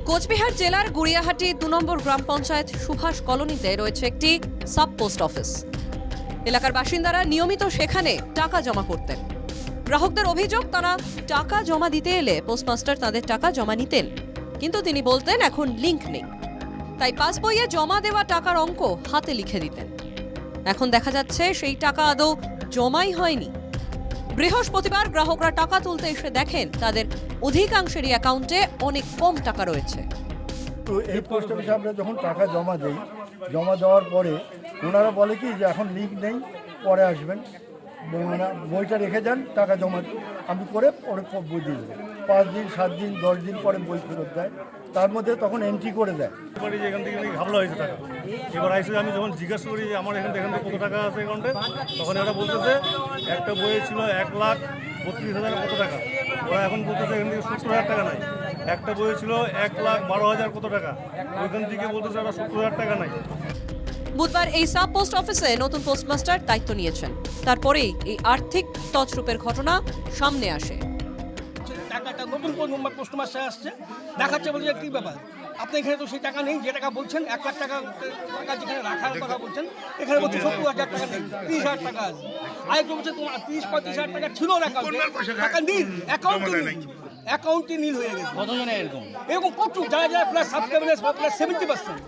কোচবিহার জেলার গুড়িয়াহাটি ২ নম্বর গ্রাম পঞ্চায়েত সুভাষ কলোনিতে রয়েছে একটি সাব পোস্ট অফিস। এলাকার বাসিন্দারা নিয়মিত সেখানে টাকা জমা করতেন। গ্রাহকদের অভিযোগ, তারা টাকা জমা দিতে এলে পোস্টমাস্টার তাদের টাকা জমা নিতেন, কিন্তু তিনি বলতেন এখন লিংক নেই, তাই পাসবইয়ে জমা দেওয়া টাকার অঙ্ক হাতে লিখে দিতেন। এখন দেখা যাচ্ছে সেই টাকা আদৌ জমাই হয়নি। বৃহস্পতিবার গ্রাহকরা টাকা তুলতে এসে দেখেন তাদের অধিকাংশেরই অ্যাকাউন্টে অনেক কম টাকা রয়েছে। তো এই পোস্ট অফিসে আমরা যখন টাকা জমা দিই, জমা দেওয়ার পরে ওনারা বলে কি যে এখন লিঙ্ক নেই, পরে আসবেন, বইটা রেখে যান, টাকা জমা আমি করে পরে বই দিয়ে দেবো। 5 দিন 7 দিন 10 দিন পরে বই ফেরত দেয়, তার মধ্যে তখন এন্ট্রি করে দেয়। এখান থেকে ঘাবলা হয়েছে টাকা। এবার আইসে আমি যখন জিজ্ঞাসা করি যে আমার এখান থেকে কত টাকা আছে অ্যাকাউন্টে, তখন এরা বলতেছে একটা বইয়ে ছিল 1,32,000 কত টাকা, ওরা এখন বলতেছে এখান থেকে 70,000 টাকা নাই। একটা বইয়ে ছিল 1,12,000 কত টাকা, ওইখান থেকে বলতেছে ওরা 70,000 টাকা নাই। বুধবার এই সাব পোস্ট অফিসে নতুন পোস্টমাস্টার দায়িত্ব নিয়েছেন, তারপরেই এই আর্থিক তছরূপের ঘটনা সামনে আসে। টাকাটা নতুন পোস্টমাস্টার আসছে, দেখাচ্ছে বলে যে কী ব্যাপার, আপনি এখানে তো সেই টাকা নেই, যে টাকা বলছেন 1 লাখ টাকা যেখানে রাখার কথা বলছেন, এখানে বলছে 70,000 টাকা নেই, 30,000 টাকা আছে। আরেকটু বলছে তোমার 30-35,000 টাকা ছিল অ্যাকাউন্টে, টাকা নীল, অ্যাকাউন্টে নীল হয়ে গেছে। কতজনের এরকম প্রচুর, যারা plus subscriber plus 70%।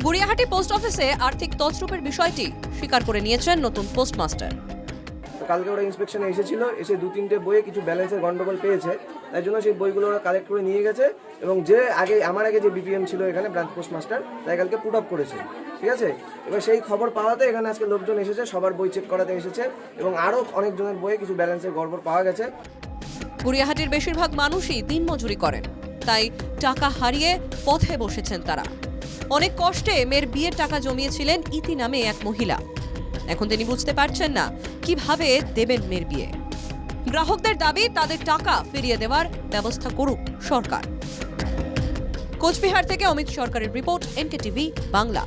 Guriahati post অফিসে আর্থিক তছরূপের বিষয়টি স্বীকার করে নিয়েছেন নতুন পোস্টমাস্টার। কালকে ওরা ইন্সপেকশনে এসেছিল, এসে 2-3টে বইয়ে কিছু ব্যালেন্সের গন্ডগোল পেয়েছে, তাই জন্য সেই বইগুলো ওরা কালেক্ট করে নিয়ে গেছে এবং যে আমার আগে যে বিপিএম ছিল এখানে ব্রাঞ্চ পোস্টমাস্টার, তাই কালকে পুট আপ করেছে। ঠিক আছে, এবার সেই খবর পাওয়াতে এখানে আজকে লোকজন এসেছে, সবার বই চেক করাতে এসেছে এবং আরও অনেকজনের বইয়ে কিছু ব্যালেন্সের গড়বড় পাওয়া গেছে। গুড়িয়াহাটির বেশিরভাগ মানুষই দিনমজুরি করেন, তাই টাকা হারিয়ে পথে বসেছেন তারা। অনেক কষ্টে মেয়ের বিয়ের টাকা জমিয়েছিলেন ইতি নামে এক মহিলা। এখন তিনি বুঝতে পারছেন না কিভাবে দেবেন মেয়ের বিয়ে। গ্রাহকদের দাবি তাদের টাকা ফিরিয়ে দেওয়ার ব্যবস্থা করুক সরকার। কোচবিহার থেকে অমিত সরকারের রিপোর্ট, NKTV বাংলা।